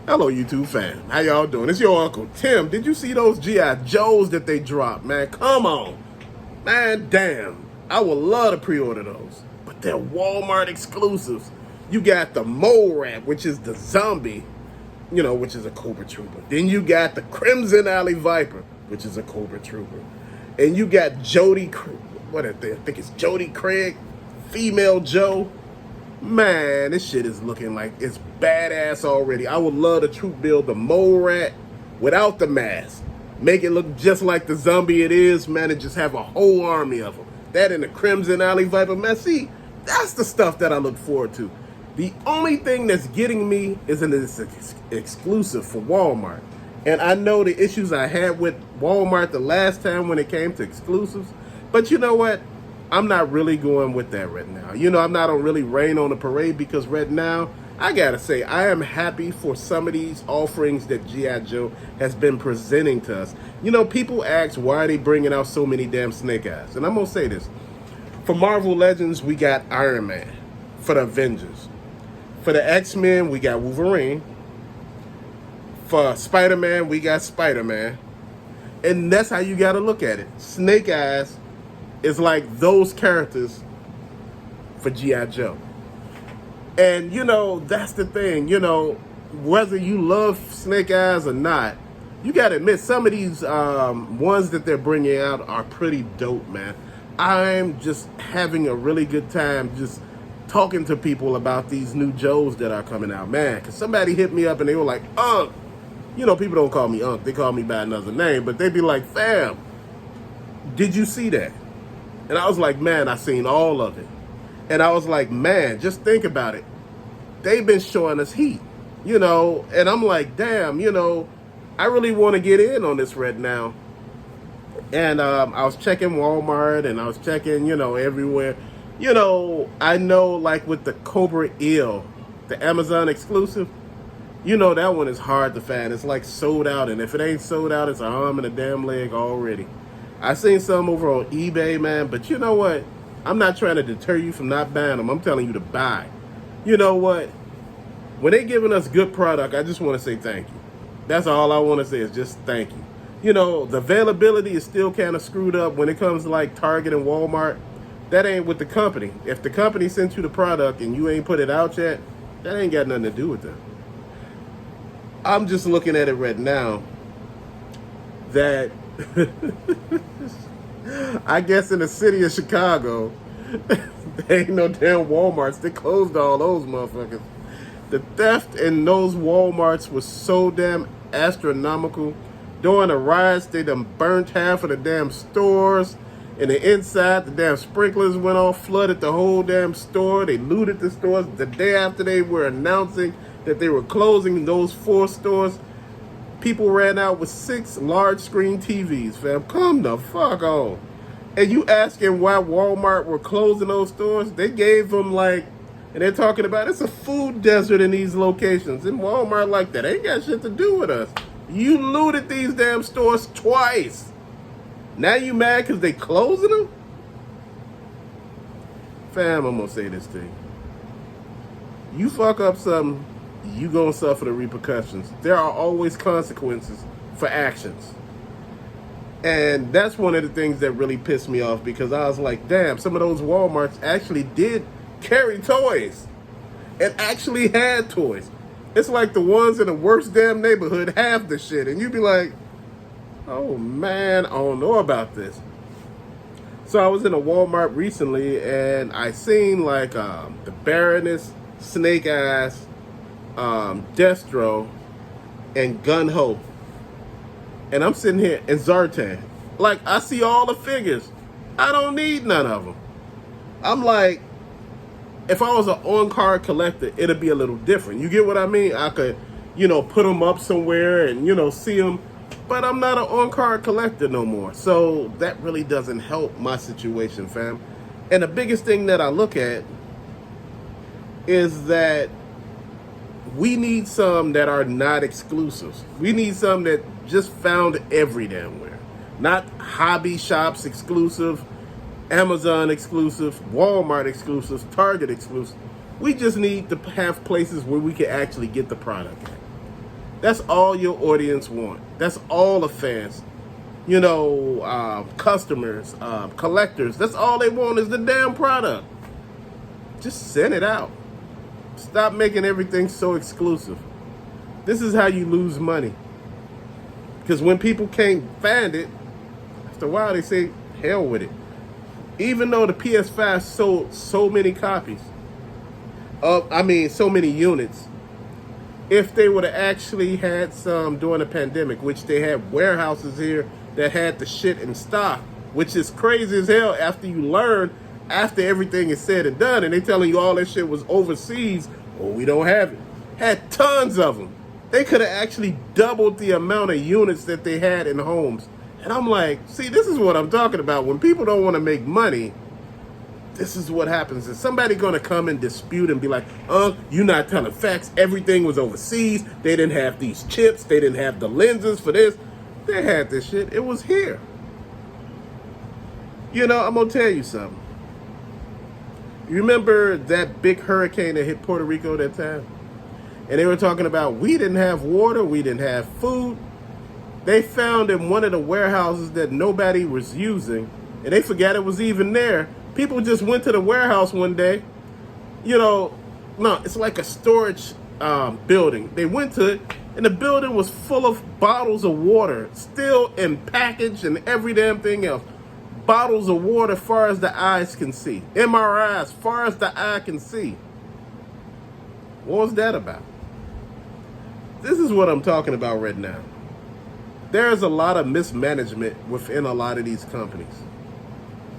Hello, YouTube fam. How y'all doing? It's your Uncle Tim. Did you see those G.I. Joes that they dropped, man? Come on. Man, damn. I would love to pre-order those. But they're Walmart exclusives. You got the Mole Rat, which is the zombie, which is a Cobra Trooper. Then you got the Crimson Alley Viper, which is a Cobra Trooper. And you got Jodie, I think it's Jodie Craig, Female Joe. Man, this shit is looking like it's badass already. I would love to troop build the Mole Rat without the mask. Make it look just like the zombie it is, man, and just have a whole army of them. That and the Crimson Alley Viper, man, see, that's the stuff that I look forward to. The only thing that's getting me is an exclusive for Walmart. And I know the issues I had with Walmart the last time when it came to exclusives. But you know what? I'm not really going with that right now. I'm not on really rain on the parade because right now, I gotta say, I am happy for some of these offerings that G.I. Joe has been presenting to us. People ask, why are they bringing out so many damn Snake Eyes? And I'm gonna say this. For Marvel Legends, we got Iron Man. For the Avengers. For the X-Men, we got Wolverine. For Spider-Man, we got Spider-Man. And that's how you gotta look at it. Snake Eyes is like those characters for G.I. Joe. And, that's the thing. Whether you love Snake Eyes or not, you got to admit, some of these ones that they're bringing out are pretty dope, man. I'm just having a really good time just talking to people about these new Joes that are coming out, man. Because somebody hit me up and they were like, Unc. People don't call me Unc. They call me by another name. But they'd be like, fam, did you see that? And I was like, man, I seen all of it. And I was like, man, just think about it. They've been showing us heat, and I'm like, damn, I really want to get in on this right now. And I was checking Walmart and I was checking, everywhere. I know like with the Cobra Eel, the Amazon exclusive, that one is hard to find. It's like sold out. And if it ain't sold out, it's an arm and a damn leg already. I seen some over on eBay, man, but you know what? I'm not trying to deter you from not buying them. I'm telling you to buy. You know what? When they giving us good product, I just want to say thank you. That's all I want to say is just thank you. The availability is still kind of screwed up when it comes to like Target and Walmart. That ain't with the company. If the company sent you the product and you ain't put it out yet, that ain't got nothing to do with them. I'm just looking at it right now that I guess in the city of Chicago, there ain't no damn Walmarts. They closed all those motherfuckers. The theft in those Walmarts was so damn astronomical. During the riots, they done burnt half of the damn stores. And the inside, the damn sprinklers went off, flooded the whole damn store. They looted the stores. The day after they were announcing that they were closing those 4 stores, people ran out with 6 large screen TVs, fam. Come the fuck on. And you asking why Walmart were closing those stores? They gave them and they're talking about it's a food desert in these locations. And Walmart like that ain't got shit to do with us. You looted these damn stores twice. Now you mad because they closing them? Fam, I'm gonna say this to you. You fuck up something, you gonna suffer the repercussions. There are always consequences for actions. And that's one of the things that really pissed me off because I was like, damn, some of those Walmarts actually did carry toys and actually had toys. It's like the ones in the worst damn neighborhood have the shit. And you'd be like, oh man, I don't know about this. So I was in a Walmart recently and I seen the Baroness, Snake Eyes, Destro, and Gun Ho. And I'm sitting here in Zartan. I see all the figures. I don't need none of them. I'm like, if I was an on-card collector, it'd be a little different. You get what I mean? I could, put them up somewhere and, see them. But I'm not an on-card collector no more. So that really doesn't help my situation, fam. And the biggest thing that I look at is that we need some that are not exclusives. We need some that just found every damn where. Not hobby shops exclusive, Amazon exclusive, Walmart exclusive, Target exclusive. We just need to have places where we can actually get the product at. That's all your audience want. That's all the fans. You know, customers, collectors. That's all they want is the damn product. Just send it out. Stop making everything so exclusive. This is how you lose money. Because when people can't find it, after a while they say, hell with it. Even though the PS5 sold so many copies, so many units, if they would have actually had some during the pandemic, which they had warehouses here that had the shit in stock, which is crazy as hell after you learn, after everything is said and done, and they telling you all that shit was overseas, well, we don't have it. Had tons of them. They could have actually doubled the amount of units that they had in homes. And I'm like, see, this is what I'm talking about. When people don't want to make money, this is what happens. Is somebody going to come and dispute and be like, you're not telling facts. Everything was overseas. They didn't have these chips. They didn't have the lenses for this. They had this shit. It was here. You know, I'm going to tell you something. You remember that big hurricane that hit Puerto Rico that time? And they were talking about we didn't have water. We didn't have food. They found in one of the warehouses that nobody was using, and they forgot it was even there. People just went to the warehouse one day. You know, no, it's like a storage building. They went to it, and the building was full of bottles of water, still in package and every damn thing else. Bottles of water far as the eyes can see. MRIs far as the eye can see. What was that about? This is what I'm talking about right now. There's a lot of mismanagement within a lot of these companies.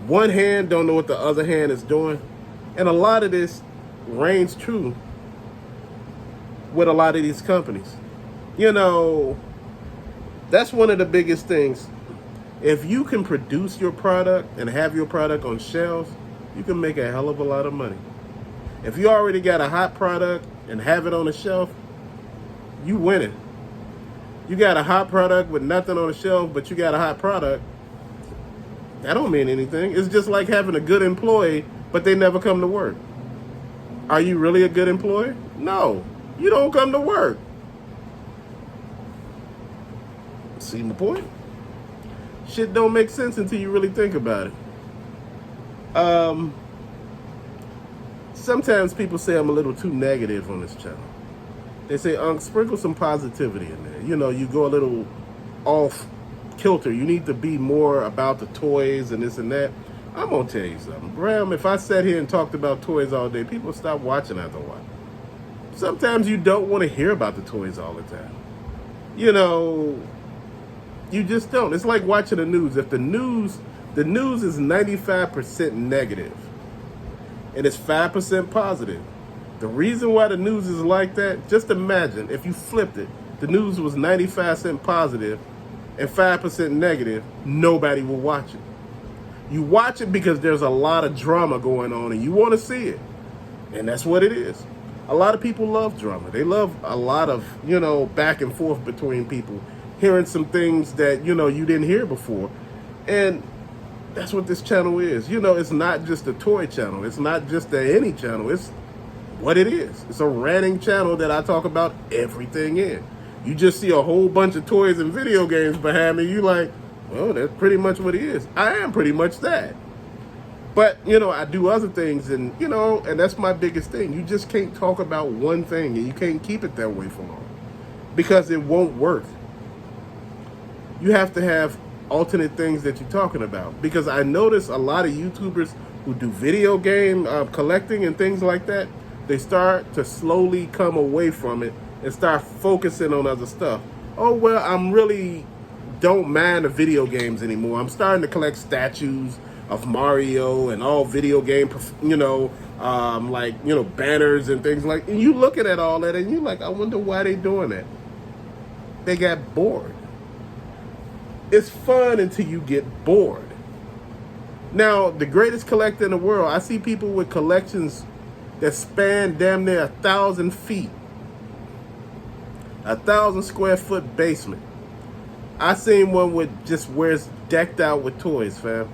One hand don't know what the other hand is doing. And a lot of this reigns true with a lot of these companies. You know, that's one of the biggest things. If you can produce your product and have your product on shelves, you can make a hell of a lot of money. If you already got a hot product and have it on the shelf, you winning. You got a hot product with nothing on the shelf, but you got a hot product. That don't mean anything. It's just like having a good employee, but they never come to work. Are you really a good employee? No, you don't come to work. See my point? Shit don't make sense until you really think about it. Sometimes people say I'm a little too negative on this channel. They say, sprinkle some positivity in there. You know, you go a little off kilter. You need to be more about the toys and this and that. I'm going to tell you something. Graham, if I sat here and talked about toys all day, people stop watching after a while. Sometimes you don't want to hear about the toys all the time. You know, you just don't. It's like watching the news. If the news is 95% negative and it's 5% positive, the reason why the news is like that, just imagine if you flipped it, the news was 95% positive and 5% negative, nobody will watch it. You watch it because there's a lot of drama going on and you want to see it. And that's what it is. A lot of people love drama. They love a lot of, you know, back and forth between people, hearing some things that, you know, you didn't hear before. And that's what this channel is. You know, it's not just a toy channel. It's not just any channel. It's what it is. It's a ranting channel that I talk about everything in. You just see a whole bunch of toys and video games behind me. You like, well, that's pretty much what it is. I am pretty much that. But, you know, I do other things and, you know, and that's my biggest thing. You just can't talk about one thing and you can't keep it that way for long because it won't work. You have to have alternate things that you're talking about because I notice a lot of YouTubers who do video game collecting and things like that, they start to slowly come away from it and start focusing on other stuff. Oh, well, I'm really don't mind the video games anymore. I'm starting to collect statues of Mario and all video game, you know, like, you know, banners and things like, and you looking at all that and you're like, I wonder why they doing that. They got bored. It's fun until you get bored. Now, the greatest collector in the world, I see people with collections that span damn near 1,000 feet. 1,000 square foot basement. I seen one with just where it's decked out with toys, fam.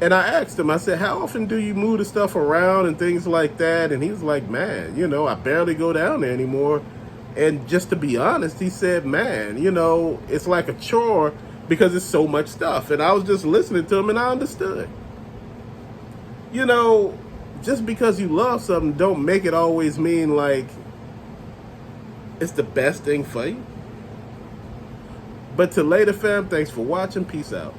And I asked him, I said, how often do you move the stuff around and things like that? And he was like, man, you know, I barely go down there anymore. And just to be honest, he said, man, you know, it's like a chore because it's so much stuff. And I was just listening to him and I understood. You know, just because you love something don't make it always mean like it's the best thing for you. But to later, fam, thanks for watching. Peace out.